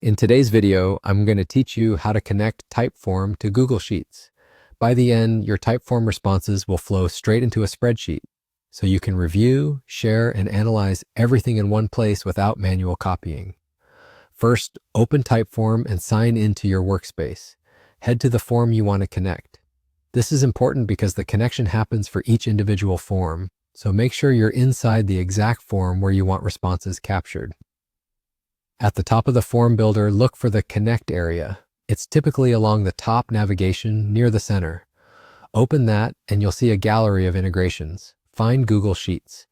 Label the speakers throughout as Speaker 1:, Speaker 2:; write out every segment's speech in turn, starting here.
Speaker 1: In today's video, I'm going to teach you how to connect Typeform to Google Sheets. By the end, your Typeform responses will flow straight into a spreadsheet, so you can review, share, and analyze everything in one place without manual copying. First, open Typeform and sign into your workspace. Head to the form you want to connect. This is important because the connection happens for each individual form, so make sure you're inside the exact form where you want responses captured. At the top of the form builder, look for the Connect area. It's typically along the top navigation near the center. Open that and you'll see a gallery of integrations. Find Google Sheets.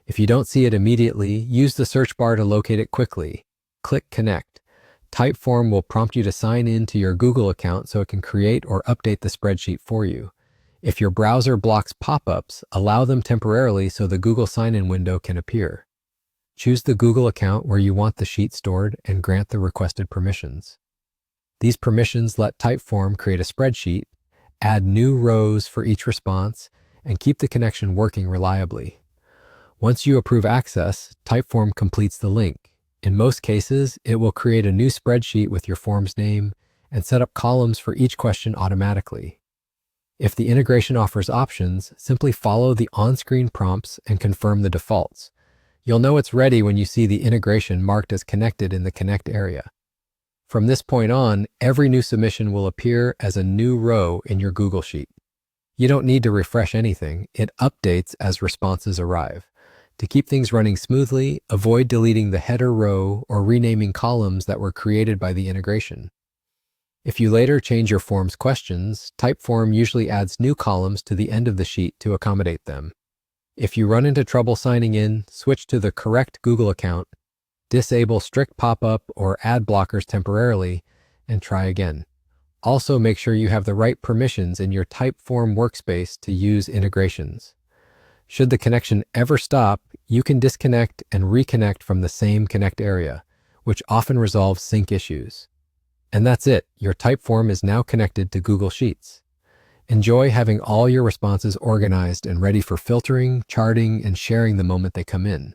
Speaker 1: If you don't see it immediately, use the search bar to locate it quickly. Click Connect. Typeform will prompt you to sign in to your Google account so it can create or update the spreadsheet for you. If your browser blocks pop-ups, allow them temporarily so the Google sign-in window can appear. Choose the Google account where you want the sheet stored and grant the requested permissions. These permissions let Typeform create a spreadsheet, add new rows for each response, and keep the connection working reliably. Once you approve access, Typeform completes the link. In most cases, it will create a new spreadsheet with your form's name and set up columns for each question automatically. If the integration offers options, simply follow the on-screen prompts and confirm the defaults. You'll know it's ready when you see the integration marked as connected in the Connect area. From this point on, every new submission will appear as a new row in your Google Sheet. You don't need to refresh anything. It updates as responses arrive. To keep things running smoothly, avoid deleting the header row or renaming columns that were created by the integration. If you later change your form's questions, Typeform usually adds new columns to the end of the sheet to accommodate them. If you run into trouble signing in, switch to the correct Google account, disable strict pop-up or ad blockers temporarily, and try again. Also, make sure you have the right permissions in your Typeform workspace to use integrations. Should the connection ever stop, you can disconnect and reconnect from the same Connect area, which often resolves sync issues. And that's it. Your Typeform is now connected to Google Sheets. Enjoy having all your responses organized and ready for filtering, charting, and sharing the moment they come in.